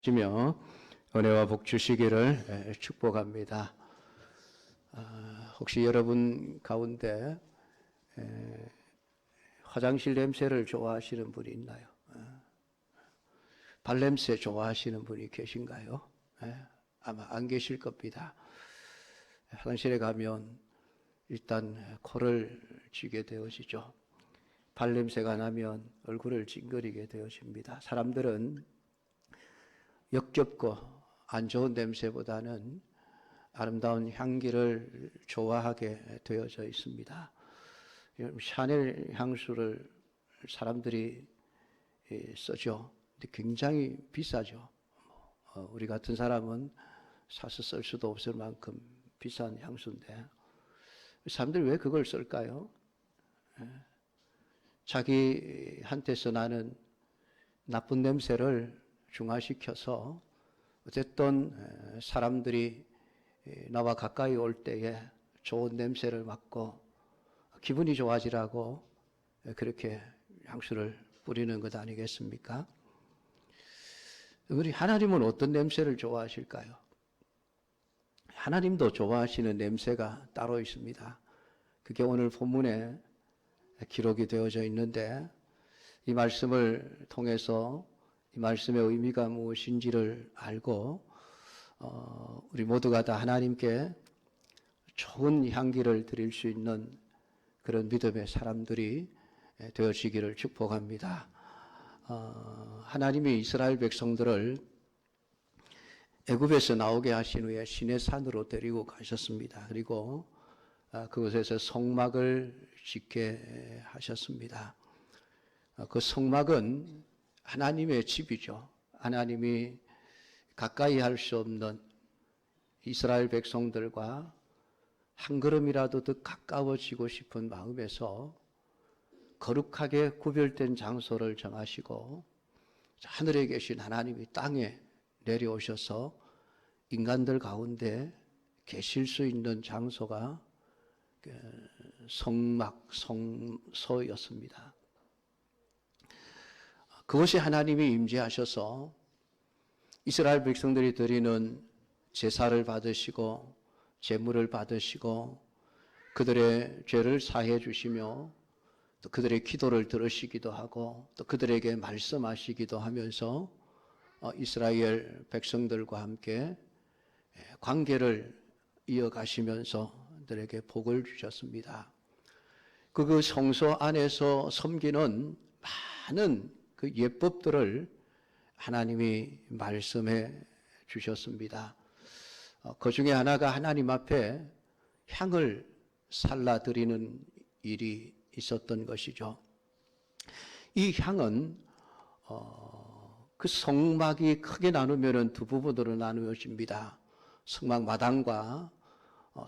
시며 은혜와 복 주시기를 축복합니다. 혹시 여러분 가운데 화장실 냄새를 좋아하시는 분이 있나요? 발냄새 좋아하시는 분이 계신가요? 아마 안 계실 겁니다. 화장실에 가면 일단 코를 쥐게 되어지죠. 발냄새가 나면 얼굴을 찡그리게 되어집니다. 사람들은 역겹고 안 좋은 냄새보다는 아름다운 향기를 좋아하게 되어져 있습니다. 샤넬 향수를 사람들이 쓰죠. 근데 굉장히 비싸죠. 우리 같은 사람은 사서 쓸 수도 없을 만큼 비싼 향수인데 사람들이 왜 그걸 쓸까요? 자기한테서 나는 나쁜 냄새를 중화시켜서 어쨌든 사람들이 나와 가까이 올 때에 좋은 냄새를 맡고 기분이 좋아지라고 그렇게 향수를 뿌리는 것 아니겠습니까? 우리 하나님은 어떤 냄새를 좋아하실까요? 하나님도 좋아하시는 냄새가 따로 있습니다. 그게 오늘 본문에 기록이 되어져 있는데 이 말씀을 통해서 이 말씀의 의미가 무엇인지를 알고 우리 모두가 다 하나님께 좋은 향기를 드릴 수 있는 그런 믿음의 사람들이 되어지기를 축복합니다. 하나님이 이스라엘 백성들을 애굽에서 나오게 하신 후에 시내산으로 데리고 가셨습니다. 그리고 그곳에서 성막을 짓게 하셨습니다. 그 성막은 하나님의 집이죠. 하나님이 가까이 할 수 없는 이스라엘 백성들과 한 걸음이라도 더 가까워지고 싶은 마음에서 거룩하게 구별된 장소를 정하시고 하늘에 계신 하나님이 땅에 내려오셔서 인간들 가운데 계실 수 있는 장소가 성막, 성소였습니다. 그것이 하나님이 임재하셔서 이스라엘 백성들이 드리는 제사를 받으시고 제물을 받으시고 그들의 죄를 사해 주시며 또 그들의 기도를 들으시기도 하고 또 그들에게 말씀하시기도 하면서 이스라엘 백성들과 함께 관계를 이어가시면서 그들에게 복을 주셨습니다. 그 성소 안에서 섬기는 많은 그 예법들을 하나님이 말씀해 주셨습니다. 그 중에 하나가 하나님 앞에 향을 살라드리는 일이 있었던 것이죠. 이 향은 그 성막이 크게 나누면 두 부분으로 나누어집니다. 성막 마당과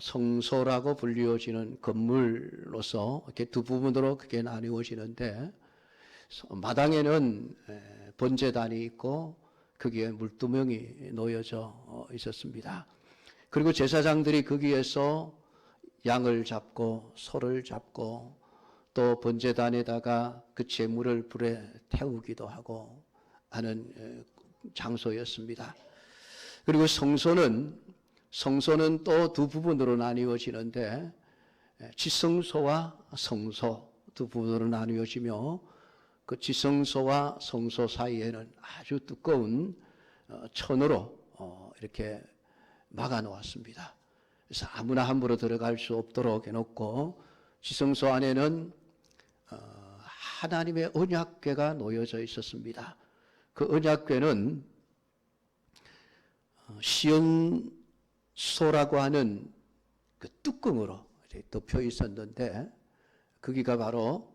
성소라고 불리워지는 건물로서 이렇게 두 부분으로 크게 나누어지는데 마당에는 번제단이 있고 거기에 물두멍이 놓여져 있었습니다. 그리고 제사장들이 거기에서 양을 잡고 소를 잡고 또 번제단에다가 그 제물을 불에 태우기도 하고 하는 장소였습니다. 그리고 성소는 또 두 부분으로 나뉘어지는데 지성소와 성소 두 부분으로 나뉘어지며 그 지성소와 성소 사이에는 아주 두꺼운 천으로 이렇게 막아 놓았습니다. 그래서 아무나 함부로 들어갈 수 없도록 해놓고 지성소 안에는 하나님의 언약궤가 놓여져 있었습니다. 그 언약궤는 시온소라고 하는 그 뚜껑으로 덮여 있었는데 거기가 바로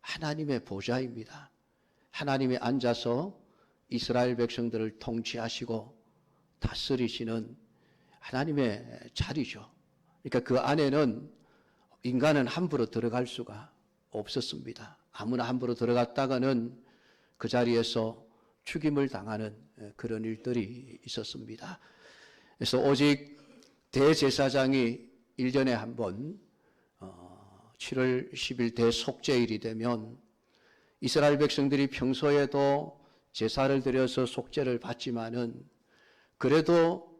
하나님의 보좌입니다. 하나님이 앉아서 이스라엘 백성들을 통치하시고 다스리시는 하나님의 자리죠. 그러니까 그 안에는 인간은 함부로 들어갈 수가 없었습니다. 아무나 함부로 들어갔다가는 그 자리에서 죽임을 당하는 그런 일들이 있었습니다. 그래서 오직 대제사장이 1년에 한 번 7월 10일 대속죄일이 되면 이스라엘 백성들이 평소에도 제사를 드려서 속죄를 받지만은 그래도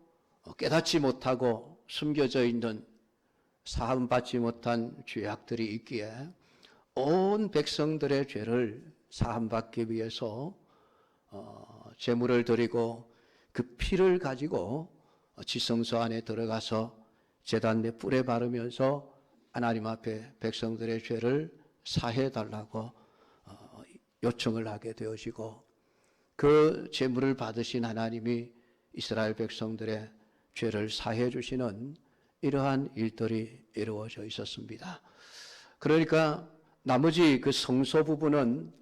깨닫지 못하고 숨겨져 있는 사함받지 못한 죄악들이 있기에 온 백성들의 죄를 사함받기 위해서 제물을 드리고 그 피를 가지고 지성소 안에 들어가서 제단 내 뿔에 바르면서 하나님 앞에 백성들의 죄를 사해 달라고 요청을 하게 되어지고, 그 제물을 받으신 하나님이 이스라엘 백성들의 죄를 사해 주시는 이러한 일들이 이루어져 있었습니다. 그러니까 나머지 그 성소 부분은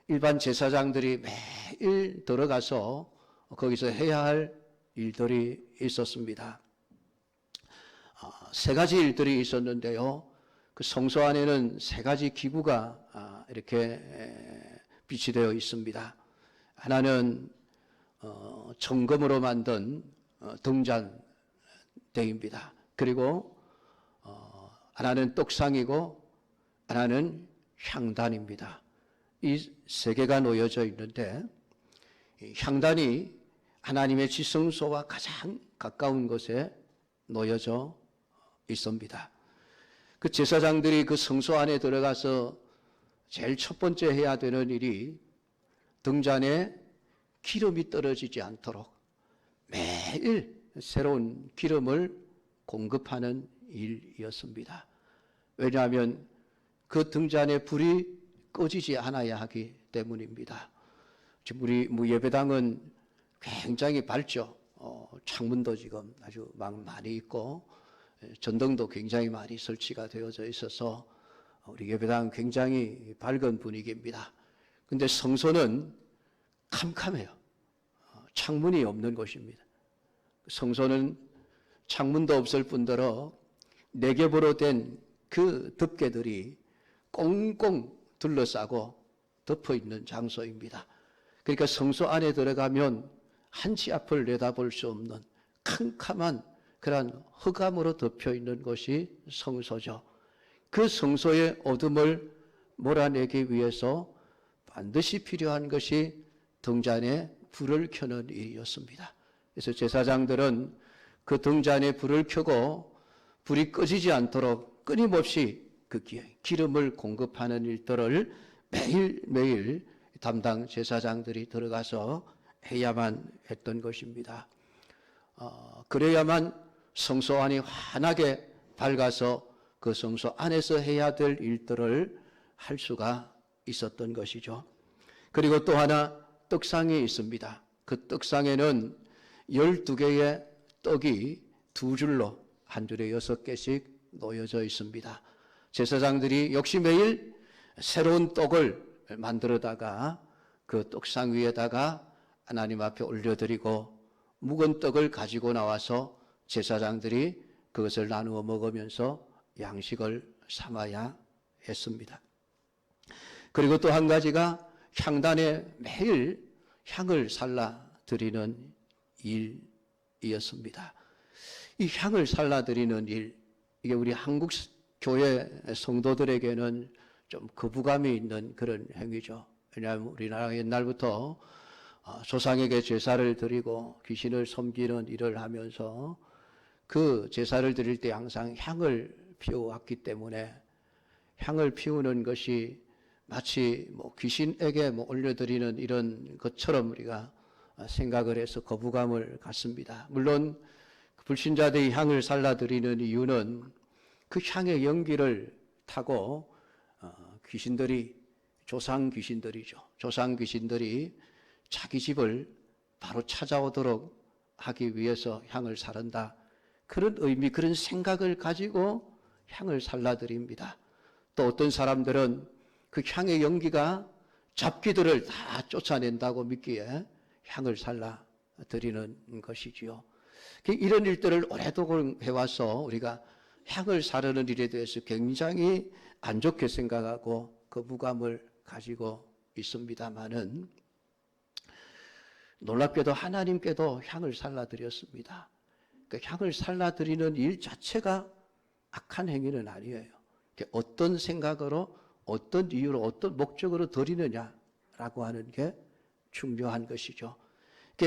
일반 제사장들이 매일 들어가서 거기서 해야 할 일들이 있었습니다. 세 가지 일들이 있었는데요. 그 성소 안에는 세 가지 기구가 이렇게 비치되어 있습니다. 하나는 정금으로 만든 등잔대입니다. 그리고 하나는 떡상이고 하나는 향단입니다. 이 세 개가 놓여져 있는데, 향단이 하나님의 지성소와 가장 가까운 곳에 놓여져 있습니다. 그 제사장들이 그 성소 안에 들어가서 제일 첫 번째 해야 되는 일이 등잔에 기름이 떨어지지 않도록 매일 새로운 기름을 공급하는 일이었습니다. 왜냐하면 그 등잔에 불이 꺼지지 않아야 하기 때문입니다. 지금 우리 예배당은 굉장히 밝죠. 창문도 지금 아주 많이 있고 전등도 굉장히 많이 설치가 되어져 있어서 우리 예배당 굉장히 밝은 분위기입니다. 근데 성소는 캄캄해요. 창문이 없는 곳입니다. 성소는 창문도 없을 뿐더러 네 겹으로 된 그 덮개들이 꽁꽁 둘러싸고 덮어 있는 장소입니다. 그러니까 성소 안에 들어가면 한치 앞을 내다볼 수 없는 캄캄한 그러한 흑암으로 덮여 있는 것이 성소죠. 그 성소의 어둠을 몰아내기 위해서 반드시 필요한 것이 등잔에 불을 켜는 일이었습니다. 그래서 제사장들은 그 등잔에 불을 켜고 불이 꺼지지 않도록 끊임없이 그 기름을 공급하는 일들을 매일매일 담당 제사장들이 들어가서 해야만 했던 것입니다. 그래야만 성소 안이 환하게 밝아서 그 성소 안에서 해야 될 일들을 할 수가 있었던 것이죠. 그리고 또 하나 떡상이 있습니다. 그 떡상에는 12개의 떡이 두 줄로 한 줄에 6개씩 놓여져 있습니다. 제사장들이 역시 매일 새로운 떡을 만들어다가 그 떡상 위에다가 하나님 앞에 올려드리고 묵은 떡을 가지고 나와서 제사장들이 그것을 나누어 먹으면서 양식을 삼아야 했습니다. 그리고 또 한 가지가 향단에 매일 향을 살라 드리는 일이었습니다. 이 향을 살라 드리는 일, 이게 우리 한국 교회 성도들에게는 좀 거부감이 있는 그런 행위죠. 왜냐하면 우리나라 옛날부터 조상에게 제사를 드리고 귀신을 섬기는 일을 하면서 그 제사를 드릴 때 항상 향을 피워왔기 때문에 향을 피우는 것이 마치 귀신에게 올려드리는 이런 것처럼 우리가 생각을 해서 거부감을 갖습니다. 물론 불신자들이 향을 살라드리는 이유는 그 향의 연기를 타고 귀신들이, 조상 귀신들이죠. 조상 귀신들이 자기 집을 바로 찾아오도록 하기 위해서 향을 사른다. 그런 의미, 그런 생각을 가지고 향을 살라드립니다. 또 어떤 사람들은 그 향의 연기가 잡귀들을 다 쫓아낸다고 믿기에 향을 살라드리는 것이지요. 이런 일들을 오랫동안 해와서 우리가 향을 사르는 일에 대해서 굉장히 안 좋게 생각하고 거부감을 가지고 있습니다마는 놀랍게도 하나님께도 향을 살라드렸습니다. 그 향을 살라드리는 일 자체가 악한 행위는 아니에요. 어떤 생각으로, 어떤 이유로, 어떤 목적으로 드리느냐라고 하는 게 중요한 것이죠.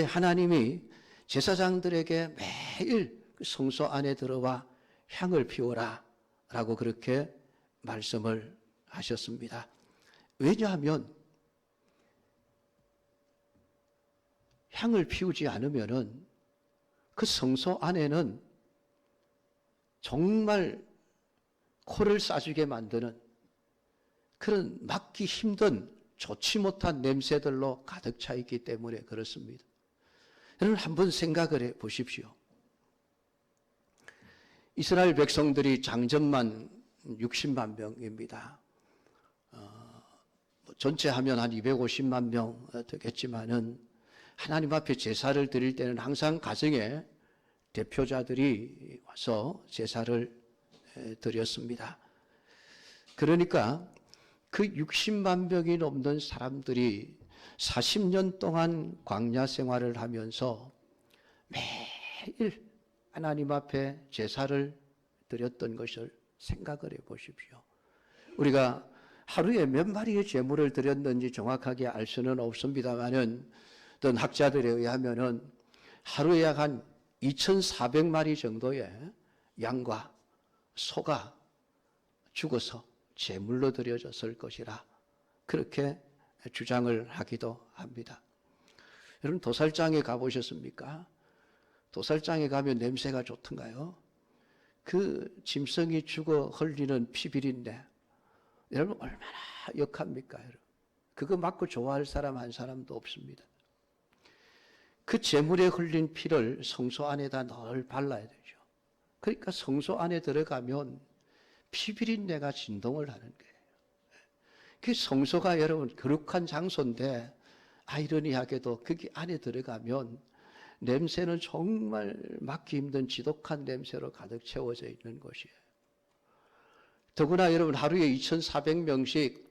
하나님이 제사장들에게 매일 성소 안에 들어와 향을 피워라 라고 그렇게 말씀을 하셨습니다. 왜냐하면 향을 피우지 않으면은 그 성소 안에는 정말 코를 싸주게 만드는 그런 맡기 힘든 좋지 못한 냄새들로 가득 차 있기 때문에 그렇습니다. 여러분 한번 생각을 해 보십시오. 이스라엘 백성들이 장정만 60만 명입니다. 전체 하면 한 250만 명 되겠지만은 하나님 앞에 제사를 드릴 때는 항상 가정에 대표자들이 와서 제사를 드렸습니다. 그러니까 그 60만 명이 넘는 사람들이 40년 동안 광야 생활을 하면서 매일 하나님 앞에 제사를 드렸던 것을 생각을 해 보십시오. 우리가 하루에 몇 마리의 제물을 드렸는지 정확하게 알 수는 없습니다만은 어떤 학자들에 의하면은 하루에 약 한 2,400마리 정도의 양과 소가 죽어서 제물로 드려졌을 것이라 그렇게 주장을 하기도 합니다. 여러분 도살장에 가보셨습니까? 도살장에 가면 냄새가 좋던가요? 그 짐승이 죽어 흘리는 피비린내 여러분 얼마나 역합니까? 여러분 그거 맞고 좋아할 사람 한 사람도 없습니다. 그 제물에 흘린 피를 성소 안에다 늘 발라야 되죠. 그러니까 성소 안에 들어가면 피비린내가 진동을 하는 거예요. 그 성소가 여러분 거룩한 장소인데 아이러니하게도 거기 안에 들어가면 냄새는 정말 맡기 힘든 지독한 냄새로 가득 채워져 있는 곳이에요. 더구나 여러분 하루에 2,400명씩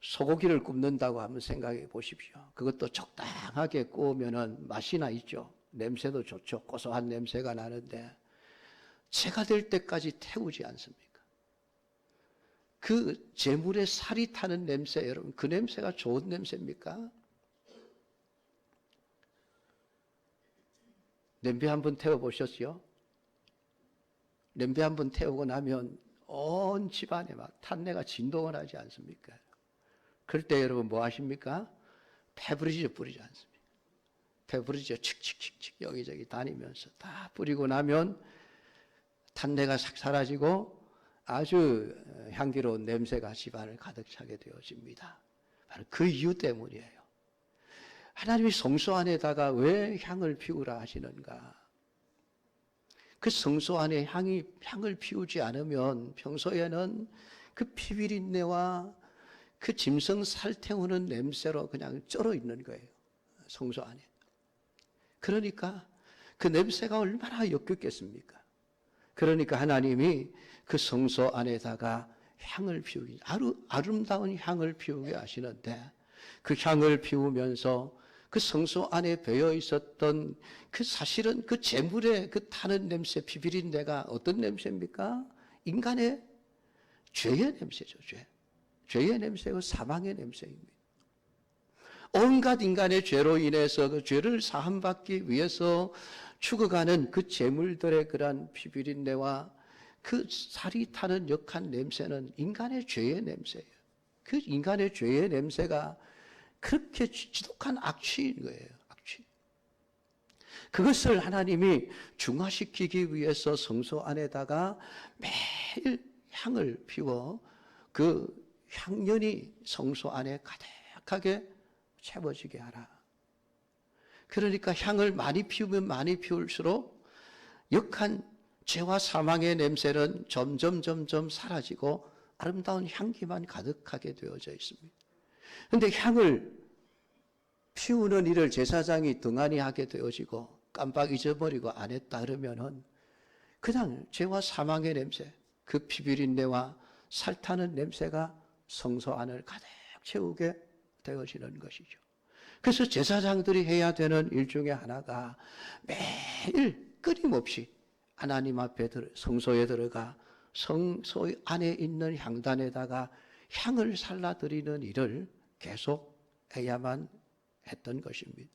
소고기를 굽는다고 한번 생각해 보십시오. 그것도 적당하게 구우면은 맛이나 있죠. 냄새도 좋죠. 고소한 냄새가 나는데 채가 될 때까지 태우지 않습니까? 그 제물에 살이 타는 냄새 여러분 그 냄새가 좋은 냄새입니까? 냄비 한번 태워보셨죠? 냄비 한번 태우고 나면 온 집안에 막 탄내가 진동을 하지 않습니까? 그럴 때 여러분 뭐 하십니까? 페브리즈 뿌리지 않습니까? 페브리즈 칙칙칙칙 여기저기 다니면서 다 뿌리고 나면 탄내가 싹 사라지고 아주 향기로운 냄새가 집안을 가득 차게 되어집니다. 바로 그 이유 때문이에요. 하나님이 성소 안에다가 왜 향을 피우라 하시는가? 그 성소 안에 향을 피우지 않으면 평소에는 그 피비린내와 그 짐승 살 태우는 냄새로 그냥 쩔어 있는 거예요. 성소 안에. 그러니까 그 냄새가 얼마나 역겹겠습니까? 그러니까 하나님이 그 성소 안에다가 향을 피우기, 아름다운 향을 피우게 하시는데 그 향을 피우면서 그 성소 안에 배어 있었던 그 사실은 그 제물에 그 타는 냄새, 피비린내가 어떤 냄새입니까? 인간의 죄의 냄새죠, 죄. 죄의 냄새고 사망의 냄새입니다. 온갖 인간의 죄로 인해서 그 죄를 사함받기 위해서 죽어가는 그 제물들의 그러한 피비린내와 그 살이 타는 역한 냄새는 인간의 죄의 냄새예요. 그 인간의 죄의 냄새가 그렇게 지독한 악취인 거예요. 악취. 그것을 하나님이 중화시키기 위해서 성소 안에다가 매일 향을 피워 그 향연이 성소 안에 가득하게 채워지게 하라. 그러니까 향을 많이 피우면 많이 피울수록 역한 죄와 사망의 냄새는 점점 사라지고 아름다운 향기만 가득하게 되어져 있습니다. 그런데 향을 피우는 일을 제사장이 등한히 하게 되어지고 깜빡 잊어버리고 안 했다 그러면은 그냥 죄와 사망의 냄새, 그 피비린내와 살타는 냄새가 성소 안을 가득 채우게 되어지는 것이죠. 그래서 제사장들이 해야 되는 일 중에 하나가 매일 끊임없이 하나님 앞에 성소에 들어가 성소 안에 있는 향단에다가 향을 살라드리는 일을 계속 해야만 했던 것입니다.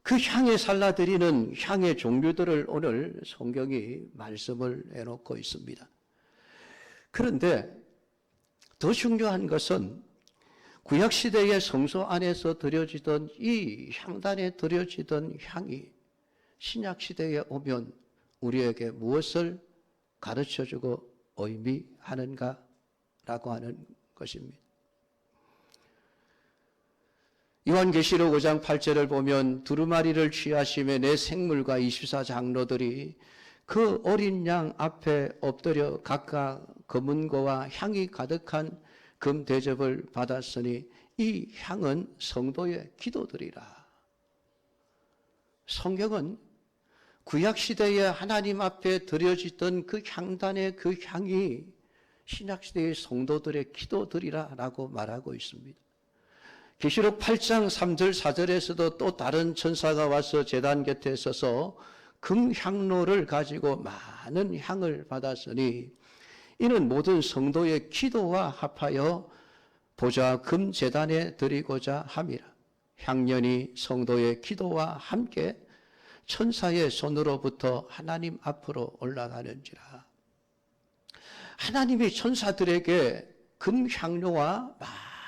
그 향에 살라드리는 향의 종류들을 오늘 성경이 말씀을 해놓고 있습니다. 그런데 더 중요한 것은 구약시대의 성소 안에서 드려지던 이 향단에 드려지던 향이 신약시대에 오면 우리에게 무엇을 가르쳐주고 의미하는가라고 하는 것입니다. 요한계시록 5장 8절을 보면 두루마리를 취하심에 내 생물과 24장로들이 그 어린 양 앞에 엎드려 각각 검은고와 향이 가득한 금 대접을 받았으니 이 향은 성도의 기도들이라. 성경은 구약시대에 하나님 앞에 드려지던 그 향단의 그 향이 신약시대의 성도들의 기도들이라고 말하고 있습니다. 계시록 8장 3절 4절에서도 또 다른 천사가 와서 제단 곁에 서서 금향로를 가지고 많은 향을 받았으니 이는 모든 성도의 기도와 합하여 보좌 금제단에 드리고자 함이라. 향년이 성도의 기도와 함께 천사의 손으로부터 하나님 앞으로 올라가는지라. 하나님이 천사들에게 금향료와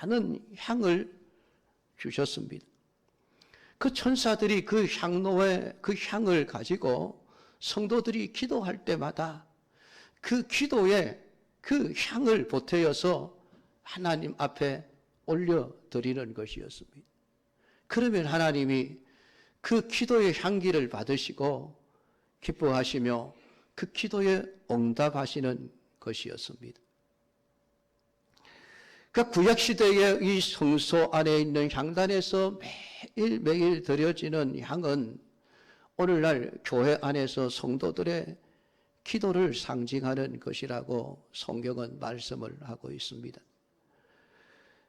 많은 향을 주셨습니다. 그 천사들이 그 향로의 그 향을 가지고 성도들이 기도할 때마다 그 기도에 그 향을 보태어서 하나님 앞에 올려드리는 것이었습니다. 그러면 하나님이 그 기도의 향기를 받으시고 기뻐하시며 그 기도에 응답하시는 것이었습니다. 그러니까 구약시대의 이 성소 안에 있는 향단에서 매일매일 드려지는 향은 오늘날 교회 안에서 성도들의 기도를 상징하는 것이라고 성경은 말씀을 하고 있습니다.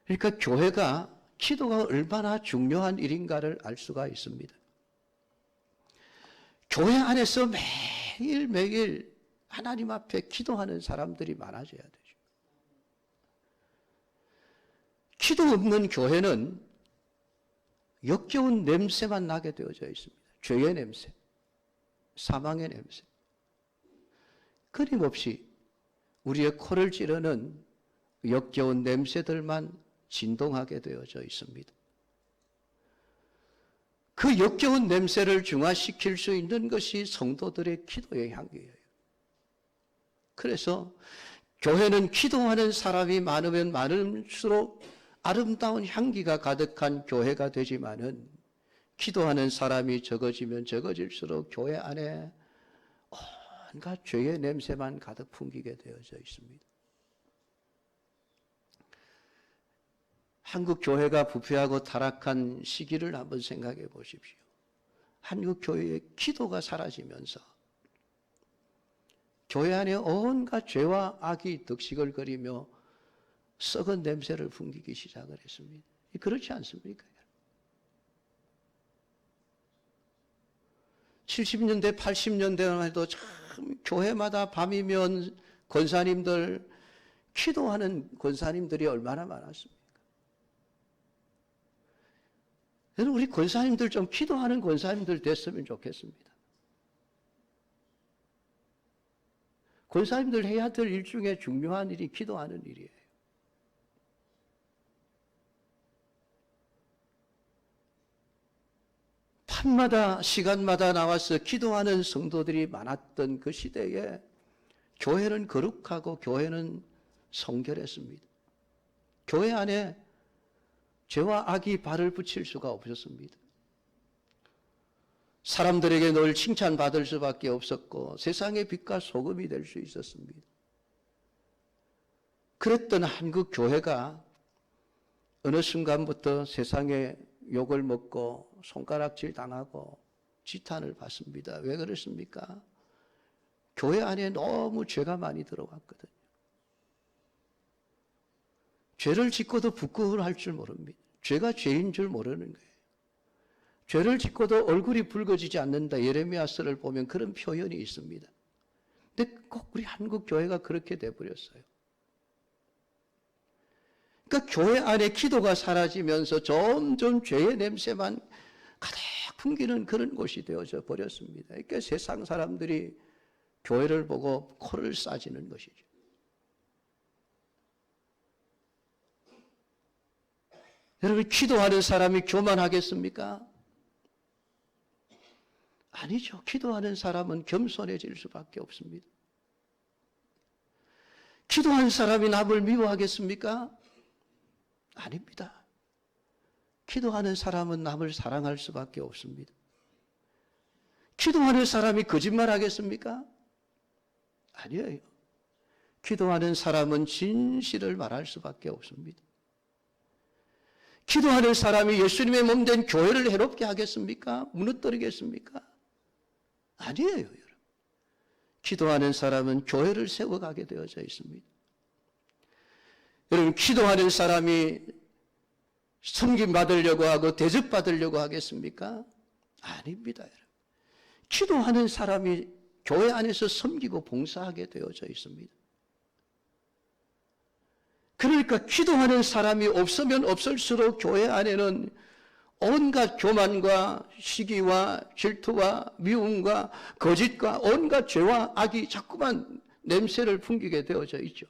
그러니까 교회가 기도가 얼마나 중요한 일인가를 알 수가 있습니다. 교회 안에서 매일매일 하나님 앞에 기도하는 사람들이 많아져야 되죠. 기도 없는 교회는 역겨운 냄새만 나게 되어져 있습니다. 죄의 냄새, 사망의 냄새. 끊임없이 우리의 코를 찌르는 역겨운 냄새들만 진동하게 되어져 있습니다. 그 역겨운 냄새를 중화시킬 수 있는 것이 성도들의 기도의 향기예요. 그래서 교회는 기도하는 사람이 많으면 많을수록 아름다운 향기가 가득한 교회가 되지만은 기도하는 사람이 적어지면 적어질수록 교회 안에 온갖 죄의 냄새만 가득 풍기게 되어져 있습니다. 한국 교회가 부패하고 타락한 시기를 한번 생각해 보십시오. 한국 교회의 기도가 사라지면서 교회 안에 온갖 죄와 악이 득식을 거리며 썩은 냄새를 풍기기 시작을 했습니다. 그렇지 않습니까? 70년대, 80년대만 해도 참 교회마다 밤이면 권사님들, 기도하는 권사님들이 얼마나 많았습니까? 여러분, 우리 권사님들 좀 기도하는 권사님들 됐으면 좋겠습니다. 권사님들 해야 될 일 중에 중요한 일이 기도하는 일이에요. 밤마다 시간마다 나와서 기도하는 성도들이 많았던 그 시대에 교회는 거룩하고 교회는 성결했습니다. 교회 안에 죄와 악이 발을 붙일 수가 없었습니다. 사람들에게 늘 칭찬받을 수밖에 없었고 세상의 빛과 소금이 될 수 있었습니다. 그랬던 한국 교회가 어느 순간부터 세상에 욕을 먹고 손가락질 당하고 지탄을 받습니다. 왜 그렇습니까? 교회 안에 너무 죄가 많이 들어왔거든요. 죄를 짓고도 부끄러워할 줄 모릅니다. 죄가 죄인 줄 모르는 거예요. 죄를 짓고도 얼굴이 붉어지지 않는다. 예레미야서를 보면 그런 표현이 있습니다. 근데 꼭 우리 한국 교회가 그렇게 돼버렸어요. 그러니까 교회 안에 기도가 사라지면서 점점 죄의 냄새만 가득 풍기는 그런 곳이 되어져 버렸습니다. 그러니까 세상 사람들이 교회를 보고 코를 싸지는 것이죠. 여러분, 기도하는 사람이 교만하겠습니까? 아니죠. 기도하는 사람은 겸손해질 수밖에 없습니다. 기도하는 사람이 남을 미워하겠습니까? 아닙니다. 기도하는 사람은 남을 사랑할 수밖에 없습니다. 기도하는 사람이 거짓말하겠습니까? 아니에요. 기도하는 사람은 진실을 말할 수밖에 없습니다. 기도하는 사람이 예수님의 몸된 교회를 해롭게 하겠습니까? 무너뜨리겠습니까? 아니에요, 여러분. 기도하는 사람은 교회를 세워가게 되어져 있습니다. 여러분, 기도하는 사람이 섬김받으려고 하고 대접받으려고 하겠습니까? 아닙니다, 여러분. 기도하는 사람이 교회 안에서 섬기고 봉사하게 되어져 있습니다. 그러니까 기도하는 사람이 없으면 없을수록 교회 안에는 온갖 교만과 시기와 질투와 미움과 거짓과 온갖 죄와 악이 자꾸만 냄새를 풍기게 되어져 있죠.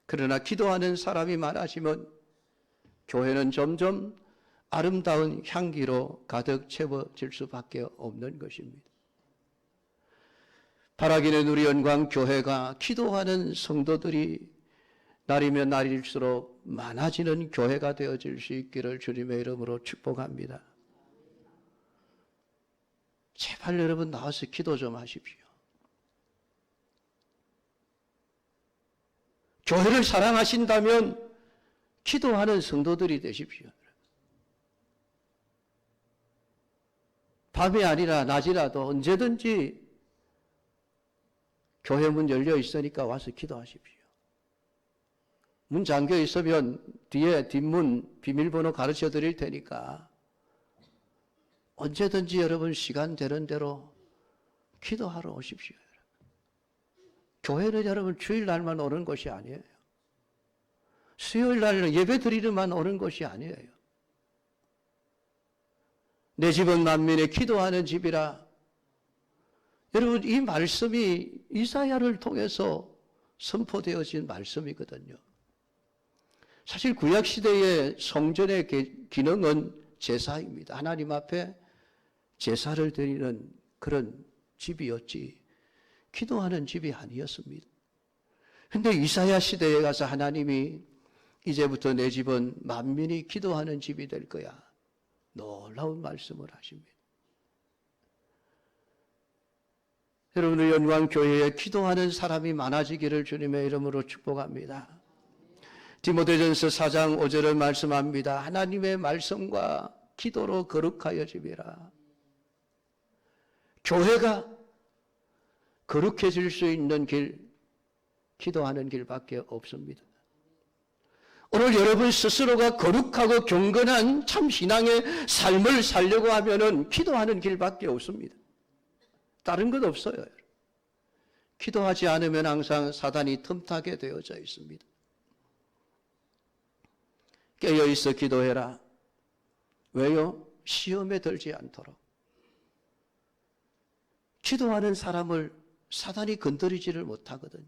그러나 기도하는 사람이 많아지면 교회는 점점 아름다운 향기로 가득 채워질 수밖에 없는 것입니다. 바라기는 우리 영광교회가 기도하는 성도들이 날이면 날일수록 많아지는 교회가 되어질 수 있기를 주님의 이름으로 축복합니다. 제발 여러분 나와서 기도 좀 하십시오. 교회를 사랑하신다면 기도하는 성도들이 되십시오. 밤이 아니라 낮이라도 언제든지 교회 문 열려 있으니까 와서 기도하십시오. 문 잠겨 있으면 뒤에 뒷문 비밀번호 가르쳐 드릴 테니까 언제든지 여러분 시간 되는 대로 기도하러 오십시오. 교회는 여러분 주일날만 오는 것이 아니에요. 수요일날은 예배 드리러만 오는 것이 아니에요. 내 집은 만민의 기도하는 집이라. 여러분, 이 말씀이 이사야를 통해서 선포되어진 말씀이거든요. 사실 구약시대의 성전의 기능은 제사입니다. 하나님 앞에 제사를 드리는 그런 집이었지 기도하는 집이 아니었습니다. 그런데 이사야 시대에 가서 하나님이 이제부터 내 집은 만민이 기도하는 집이 될 거야. 놀라운 말씀을 하십니다. 여러분의 영광교회에 기도하는 사람이 많아지기를 주님의 이름으로 축복합니다. 디모데전서 4장 5절을 말씀합니다. 하나님의 말씀과 기도로 거룩하여짐이라. 교회가 거룩해질 수 있는 길, 기도하는 길밖에 없습니다. 오늘 여러분 스스로가 거룩하고 경건한 참 신앙의 삶을 살려고 하면은 기도하는 길밖에 없습니다. 다른 것 없어요. 기도하지 않으면 항상 사단이 틈타게 되어져 있습니다. 깨어있어 기도해라. 왜요? 시험에 들지 않도록. 기도하는 사람을 사단이 건드리지를 못하거든요.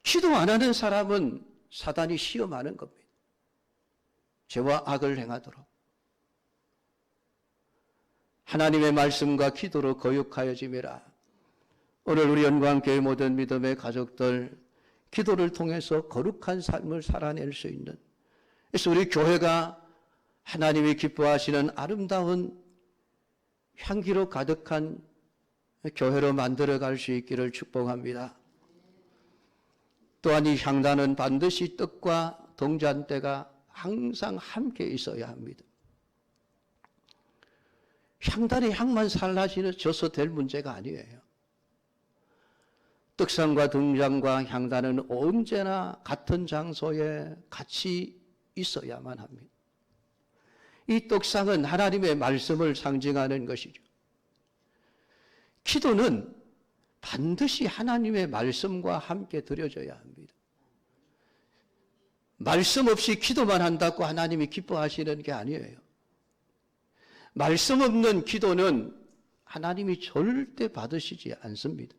기도 안 하는 사람은 사단이 시험하는 겁니다. 죄와 악을 행하도록. 하나님의 말씀과 기도로 거룩하여짐이라. 오늘 우리 영광교회 모든 믿음의 가족들 기도를 통해서 거룩한 삶을 살아낼 수 있는, 그래서 우리 교회가 하나님이 기뻐하시는 아름다운 향기로 가득한 교회로 만들어갈 수 있기를 축복합니다. 또한 이 향단은 반드시 떡과 동잔대가 항상 함께 있어야 합니다. 향단의 향만 살라져서 될 문제가 아니에요. 떡상과 등잔과 향단은 언제나 같은 장소에 같이 있어야만 합니다. 이 떡상은 하나님의 말씀을 상징하는 것이죠. 기도는 반드시 하나님의 말씀과 함께 드려져야 합니다. 말씀 없이 기도만 한다고 하나님이 기뻐하시는 게 아니에요. 말씀 없는 기도는 하나님이 절대 받으시지 않습니다.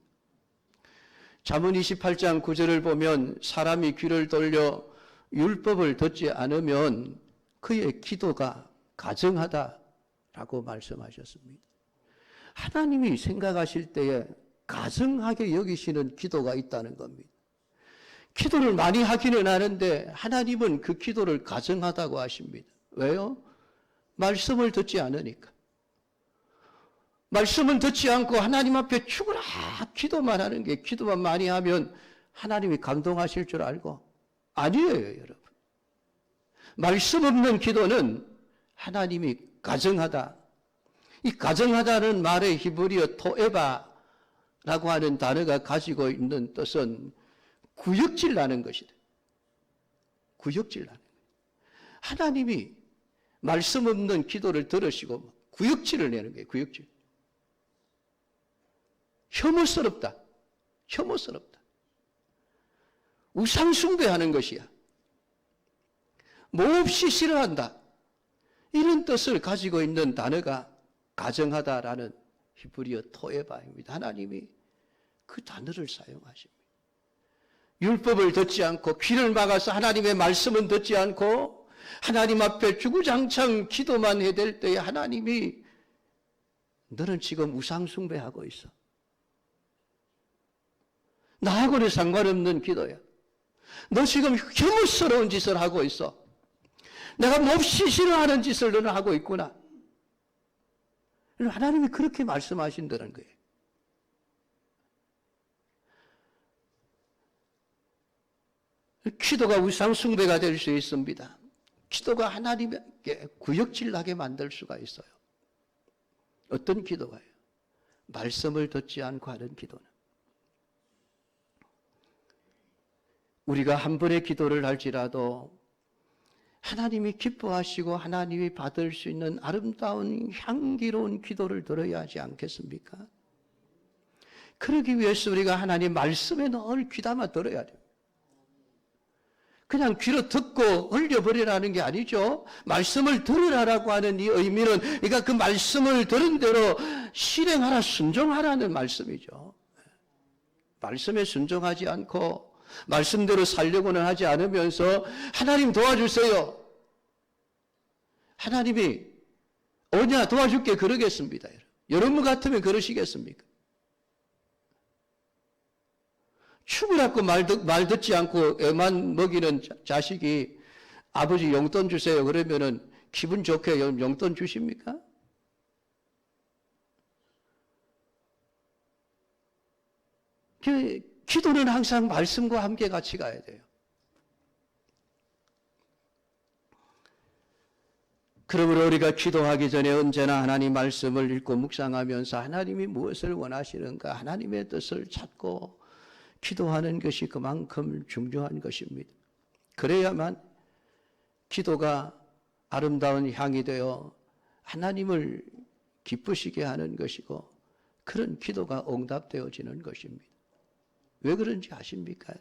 잠언 28장 9절을 보면 사람이 귀를 돌려 율법을 듣지 않으면 그의 기도가 가증하다라고 말씀하셨습니다. 하나님이 생각하실 때에 가증하게 여기시는 기도가 있다는 겁니다. 기도를 많이 하기는 하는데 하나님은 그 기도를 가증하다고 하십니다. 왜요? 말씀을 듣지 않으니까. 말씀은 듣지 않고 하나님 앞에 죽으라 기도만 하는 게, 기도만 많이 하면 하나님이 감동하실 줄 알고? 아니에요, 여러분. 말씀 없는 기도는 하나님이 가증하다. 이 가증하다는 말의 히브리어 토에바라고 하는 단어가 가지고 있는 뜻은 구역질 나는 것이다. 구역질 나는 거예요. 하나님이 말씀 없는 기도를 들으시고 구역질을 내는 거예요. 구역질. 혐오스럽다. 혐오스럽다. 우상숭배하는 것이야. 몹시 싫어한다. 이런 뜻을 가지고 있는 단어가 가정하다라는 히브리어 토에바입니다. 하나님이 그 단어를 사용하십니다. 율법을 듣지 않고 귀를 막아서 하나님의 말씀은 듣지 않고 하나님 앞에 주구장창 기도만 해댈 때에 하나님이 너는 지금 우상숭배하고 있어. 나하고는 상관없는 기도야. 너 지금 혐오스러운 짓을 하고 있어. 내가 몹시 싫어하는 짓을 너는 하고 있구나. 하나님이 그렇게 말씀하신다는 거예요. 기도가 우상숭배가 될 수 있습니다. 기도가 하나님에게 구역질 나게 만들 수가 있어요. 어떤 기도가요? 말씀을 듣지 않고 하는 기도는. 우리가 한 번의 기도를 할지라도 하나님이 기뻐하시고 하나님이 받을 수 있는 아름다운 향기로운 기도를 들어야 하지 않겠습니까? 그러기 위해서 우리가 하나님 말씀에 늘 귀담아 들어야 돼요. 그냥 귀로 듣고 흘려버리라는 게 아니죠. 말씀을 들으라라고 하는 이 의미는 그러니까 그 말씀을 들은 대로 실행하라, 순종하라는 말씀이죠. 말씀에 순종하지 않고 말씀대로 살려고는 하지 않으면서 하나님 도와주세요. 하나님이 오냐 도와줄게 그러겠습니다. 여러분 같으면 그러시겠습니까? 죽으라고 말 듣지 않고 애만 먹이는 자식이 아버지 용돈 주세요 그러면은 기분 좋게 용돈 주십니까? 기도는 항상 말씀과 함께 같이 가야 돼요. 그러므로 우리가 기도하기 전에 언제나 하나님 말씀을 읽고 묵상하면서 하나님이 무엇을 원하시는가 하나님의 뜻을 찾고 기도하는 것이 그만큼 중요한 것입니다. 그래야만 기도가 아름다운 향이 되어 하나님을 기쁘시게 하는 것이고 그런 기도가 응답되어지는 것입니다. 왜 그런지 아십니까?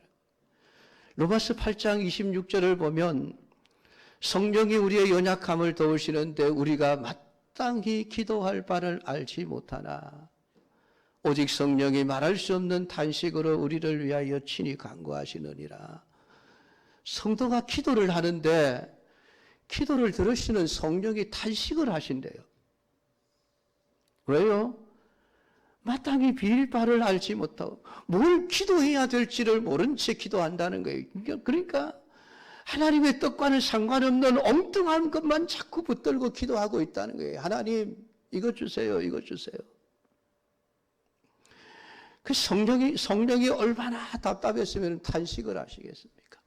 로마서 8장 26절을 보면 성령이 우리의 연약함을 도우시는데 우리가 마땅히 기도할 바를 알지 못하나 오직 성령이 말할 수 없는 탄식으로 우리를 위하여 친히 간구하시느니라. 성도가 기도를 하는데 기도를 들으시는 성령이 탄식을 하신대요. 왜요? 마땅히 빌 바를 알지 못하고 뭘 기도해야 될지를 모른 채 기도한다는 거예요. 그러니까 하나님의 뜻과는 상관없는 엉뚱한 것만 자꾸 붙들고 기도하고 있다는 거예요. 하나님 이것 주세요. 이것 주세요. 그 성령이 얼마나 답답했으면 탄식을 하시겠습니까?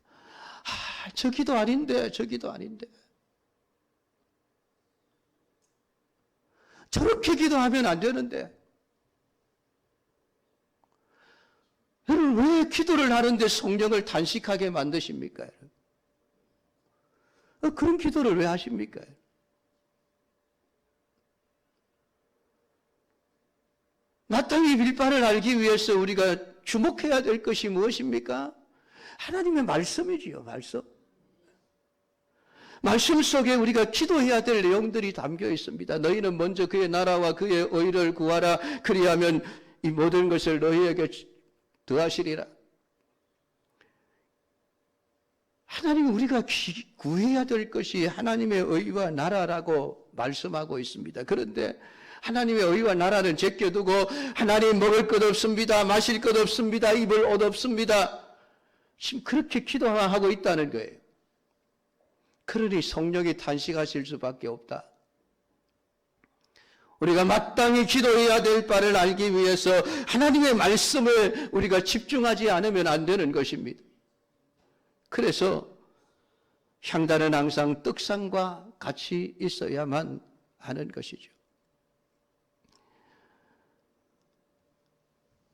저 기도 아닌데, 저 기도 아닌데. 저렇게 기도하면 안 되는데. 여러분, 왜 기도를 하는데 성령을 탄식하게 만드십니까? 그런 기도를 왜 하십니까? 마땅히 빌 바를 알기 위해서 우리가 주목해야 될 것이 무엇입니까? 하나님의 말씀이지요, 말씀. 말씀 속에 우리가 기도해야 될 내용들이 담겨 있습니다. 너희는 먼저 그의 나라와 그의 의를 구하라. 그리하면 이 모든 것을 너희에게 더하시리라. 하나님 우리가 구해야 될 것이 하나님의 의와 나라라고 말씀하고 있습니다. 그런데 하나님의 의와 나라는 제껴두고 하나님 먹을 것 없습니다. 마실 것 없습니다. 입을 옷 없습니다. 지금 그렇게 기도하고 있다는 거예요. 그러니 성령이 탄식하실 수밖에 없다. 우리가 마땅히 기도해야 될 바를 알기 위해서 하나님의 말씀을 우리가 집중하지 않으면 안 되는 것입니다. 그래서 향단은 항상 떡상과 같이 있어야만 하는 것이죠.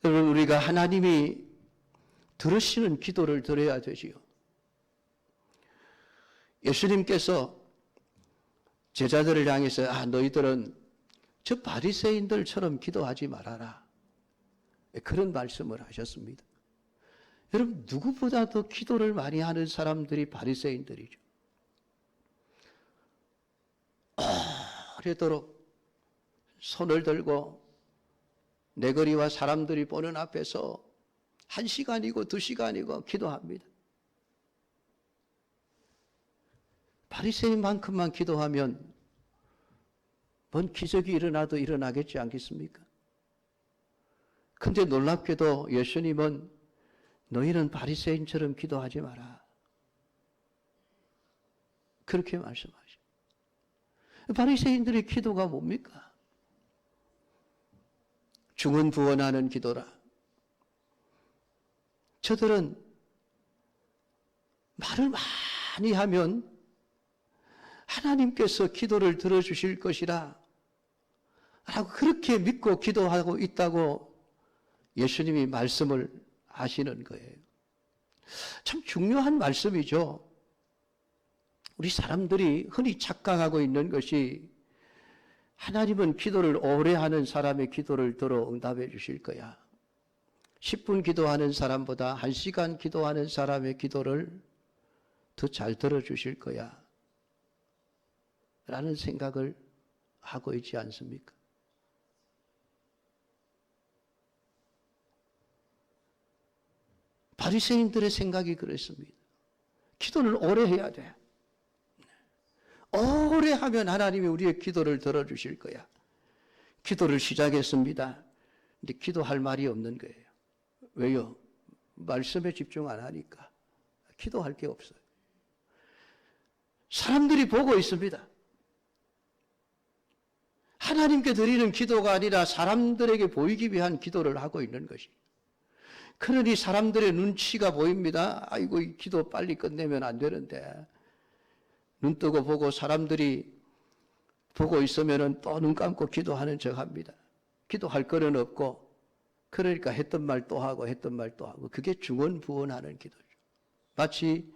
여러분, 우리가 하나님이 들으시는 기도를 드려야 되지요. 예수님께서 제자들을 향해서 너희들은 저 바리새인들처럼 기도하지 말아라. 그런 말씀을 하셨습니다. 여러분, 누구보다 더 기도를 많이 하는 사람들이 바리새인들이죠. 오래도록 손을 들고 내거리와 사람들이 보는 앞에서 1시간이고 2시간이고 기도합니다. 바리새인만큼만 기도하면 뭔 기적이 일어나도 일어나겠지 않겠습니까? 그런데 놀랍게도 예수님은 너희는 바리새인처럼 기도하지 마라. 그렇게 말씀하시죠. 바리새인들의 기도가 뭡니까? 중언부언하는 기도라. 저들은 말을 많이 하면 하나님께서 기도를 들어주실 것이라 라고 그렇게 믿고 기도하고 있다고 예수님이 말씀을 하시는 거예요. 참 중요한 말씀이죠. 우리 사람들이 흔히 착각하고 있는 것이 하나님은 기도를 오래 하는 사람의 기도를 들어 응답해 주실 거야. 10분 기도하는 사람보다 1시간 기도하는 사람의 기도를 더 잘 들어주실 거야. 라는 생각을 하고 있지 않습니까? 바리새인들의 생각이 그랬습니다. 기도를 오래 해야 돼. 오래 하면 하나님이 우리의 기도를 들어주실 거야. 기도를 시작했습니다. 근데 기도할 말이 없는 거예요. 왜요? 말씀에 집중 안 하니까. 기도할 게 없어요. 사람들이 보고 있습니다. 하나님께 드리는 기도가 아니라 사람들에게 보이기 위한 기도를 하고 있는 것이. 그러니 사람들의 눈치가 보입니다. 아이고, 이 기도 빨리 끝내면 안 되는데. 눈 뜨고 보고 사람들이 보고 있으면 또 눈 감고 기도하는 척 합니다. 기도할 거는 없고, 그러니까 했던 말 또 하고 했던 말 또 하고. 그게 중언부언하는 기도죠. 마치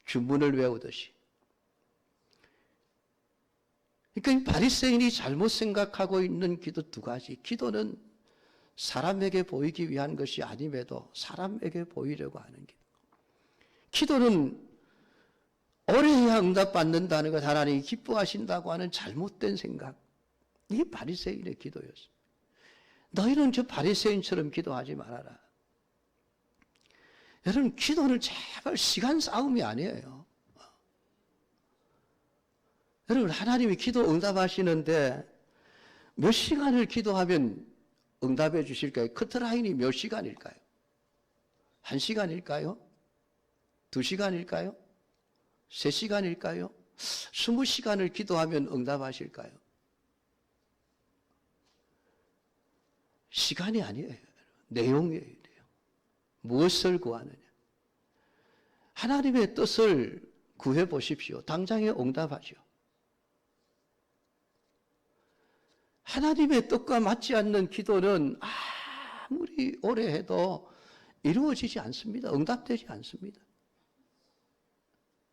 주문을 외우듯이. 그러니까 바리새인이 잘못 생각하고 있는 기도 두 가지. 기도는 사람에게 보이기 위한 것이 아님에도 사람에게 보이려고 하는 기도. 기도는 오래 해야 응답받는다는 것, 하나님이 기뻐하신다고 하는 잘못된 생각. 이게 바리새인의 기도였습니다. 너희는 저 바리새인처럼 기도하지 말아라. 여러분, 기도는 제발 시간 싸움이 아니에요. 여러분, 하나님이 기도 응답하시는데 몇 시간을 기도하면 응답해 주실까요? 커트라인이 몇 시간일까요? 1시간일까요? 2시간일까요? 3시간일까요? 20시간을 기도하면 응답하실까요? 시간이 아니에요. 내용이에요. 내용. 무엇을 구하느냐. 하나님의 뜻을 구해 보십시오. 당장에 응답하죠. 하나님의 뜻과 맞지 않는 기도는 아무리 오래 해도 이루어지지 않습니다. 응답되지 않습니다.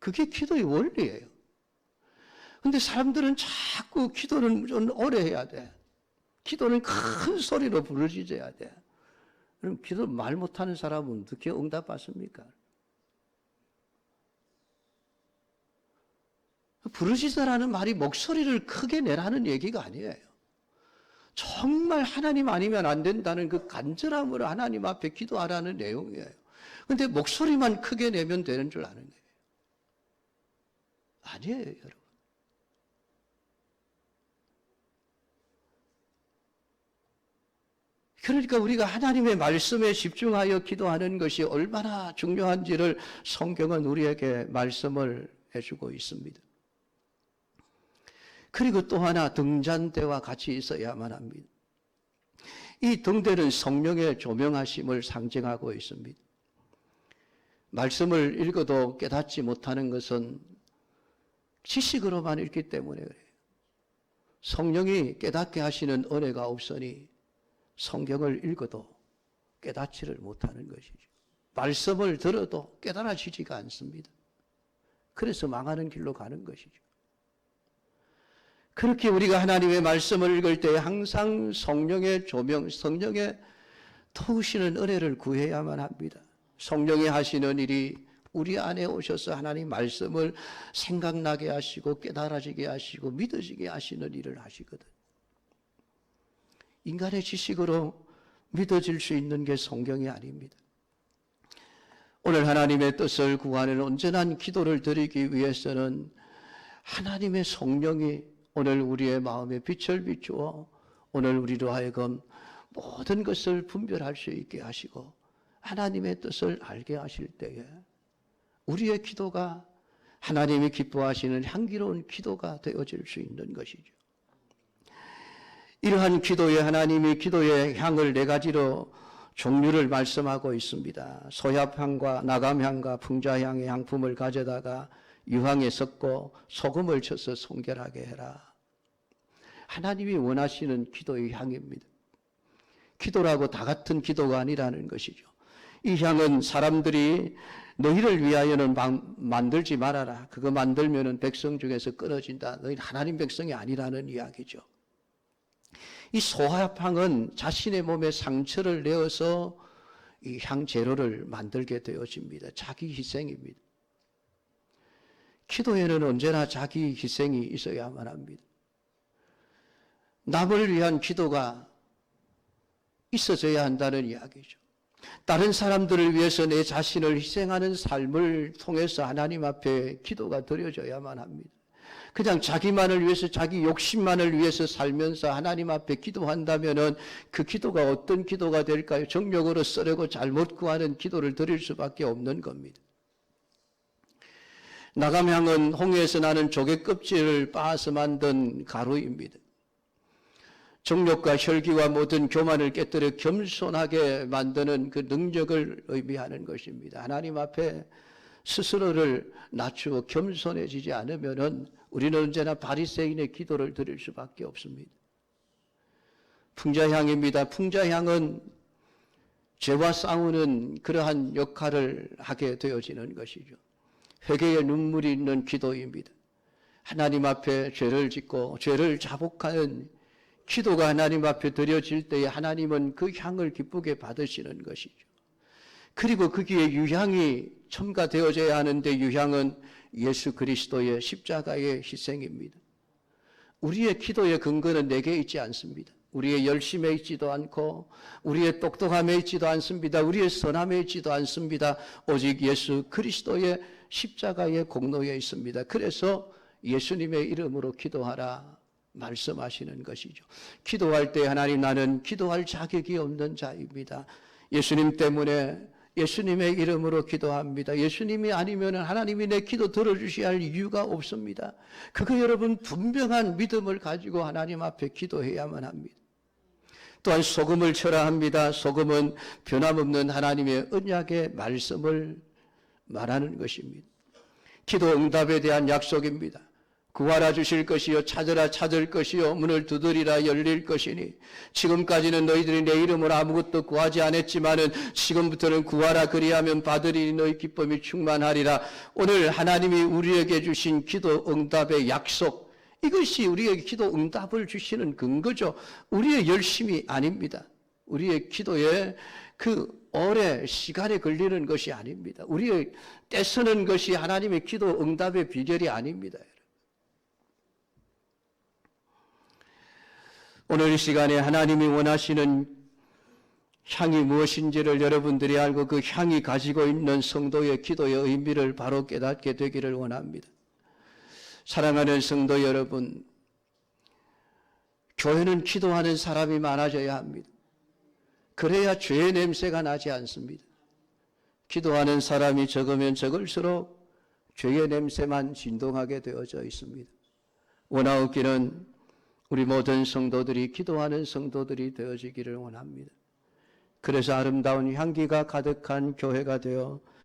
그게 기도의 원리예요. 그런데 사람들은 자꾸 기도는 좀 오래 해야 돼. 기도는 큰 소리로 부르짖어야 돼. 그럼 기도 말 못하는 사람은 어떻게 응답받습니까? 부르짖으라는 말이 목소리를 크게 내라는 얘기가 아니에요. 정말 하나님 아니면 안 된다는 그 간절함으로 하나님 앞에 기도하라는 내용이에요. 그런데 목소리만 크게 내면 되는 줄 아는 거예요. 아니에요, 여러분. 그러니까 우리가 하나님의 말씀에 집중하여 기도하는 것이 얼마나 중요한지를 성경은 우리에게 말씀을 해주고 있습니다. 그리고 또 하나 등잔대와 같이 있어야만 합니다. 이 등대는 성령의 조명하심을 상징하고 있습니다. 말씀을 읽어도 깨닫지 못하는 것은 지식으로만 읽기 때문에 그래요. 성령이 깨닫게 하시는 은혜가 없으니 성경을 읽어도 깨닫지를 못하는 것이죠. 말씀을 들어도 깨달아지지가 않습니다. 그래서 망하는 길로 가는 것이죠. 그렇게 우리가 하나님의 말씀을 읽을 때 항상 성령의 조명, 성령의 도우시는 은혜를 구해야만 합니다. 성령이 하시는 일이 우리 안에 오셔서 하나님 말씀을 생각나게 하시고 깨달아지게 하시고 믿어지게 하시는 일을 하시거든. 인간의 지식으로 믿어질 수 있는 게 성경이 아닙니다. 오늘 하나님의 뜻을 구하는 온전한 기도를 드리기 위해서는 하나님의 성령이 오늘 우리의 마음에 빛을 비추어 오늘 우리로 하여금 모든 것을 분별할 수 있게 하시고 하나님의 뜻을 알게 하실 때에 우리의 기도가 하나님이 기뻐하시는 향기로운 기도가 되어질 수 있는 것이죠. 이러한 기도에 하나님이 기도의 향을 네 가지로 종류를 말씀하고 있습니다. 소합향과 나감향과 풍자향의 향품을 가져다가 유황에 섞고 소금을 쳐서 성결하게 해라. 하나님이 원하시는 기도의 향입니다. 기도라고 다 같은 기도가 아니라는 것이죠. 이 향은 사람들이 너희를 위하여는 만들지 말아라. 그거 만들면은 백성 중에서 끊어진다. 너희는 하나님 백성이 아니라는 이야기죠. 이 소합향은 자신의 몸에 상처를 내어서 이 향재료를 만들게 되어집니다. 자기 희생입니다. 기도에는 언제나 자기 희생이 있어야만 합니다. 남을 위한 기도가 있어져야 한다는 이야기죠. 다른 사람들을 위해서 내 자신을 희생하는 삶을 통해서 하나님 앞에 기도가 드려져야만 합니다. 그냥 자기만을 위해서 자기 욕심만을 위해서 살면서 하나님 앞에 기도한다면은 그 기도가 어떤 기도가 될까요? 정욕으로 쓰려고 잘못 구하는 기도를 드릴 수밖에 없는 겁니다. 나감향은 홍해에서 나는 조개 껍질을 빻아서 만든 가루입니다. 정욕과 혈기와 모든 교만을 깨뜨려 겸손하게 만드는 그 능력을 의미하는 것입니다. 하나님 앞에 스스로를 낮추어 겸손해지지 않으면은 우리는 언제나 바리새인의 기도를 드릴 수밖에 없습니다. 풍자향입니다. 풍자향은 죄와 싸우는 그러한 역할을 하게 되어지는 것이죠. 회개의 눈물이 있는 기도입니다. 하나님 앞에 죄를 짓고 죄를 자복하는 기도가 하나님 앞에 드려질 때에 하나님은 그 향을 기쁘게 받으시는 것이죠. 그리고 거기에 유향이 첨가되어져야 하는데 유향은 예수 그리스도의 십자가의 희생입니다. 우리의 기도의 근거는 내게 있지 않습니다. 우리의 열심에 있지도 않고 우리의 똑똑함에 있지도 않습니다. 우리의 선함에 있지도 않습니다. 오직 예수 그리스도의 십자가의 공로에 있습니다. 그래서 예수님의 이름으로 기도하라 말씀하시는 것이죠. 기도할 때 하나님 나는 기도할 자격이 없는 자입니다. 예수님 때문에 예수님의 이름으로 기도합니다. 예수님이 아니면 하나님이 내 기도 들어주셔야 할 이유가 없습니다. 그거 여러분 분명한 믿음을 가지고 하나님 앞에 기도해야만 합니다. 또한 소금을 쳐라 합니다. 소금은 변함없는 하나님의 언약의 말씀을 말하는 것입니다. 기도 응답에 대한 약속입니다. 구하라 주실 것이요 찾으라 찾을 것이요 문을 두드리라 열릴 것이니 지금까지는 너희들이 내 이름으로 아무것도 구하지 않았지만은 지금부터는 구하라 그리하면 받으리니 너희 기쁨이 충만하리라. 오늘 하나님이 우리에게 주신 기도 응답의 약속, 이것이 우리에게 기도 응답을 주시는 근거죠. 우리의 열심이 아닙니다. 우리의 기도에 그 오래 시간에 걸리는 것이 아닙니다. 우리의 떼쓰는 것이 하나님의 기도 응답의 비결이 아닙니다. 오늘 이 시간에 하나님이 원하시는 향이 무엇인지를 여러분들이 알고 그 향이 가지고 있는 성도의 기도의 의미를 바로 깨닫게 되기를 원합니다. 사랑하는 성도 여러분, 교회는 기도하는 사람이 많아져야 합니다. 그래야 죄의 냄새가 나지 않습니다. 기도하는 사람이 적으면 적을수록 죄의 냄새만 진동하게 되어져 있습니다. 원하옵기는 우리 모든 성도들이 기도하는 성도들이 되어지기를 원합니다. 그래서 아름다운 향기가 가득한 교회가 되어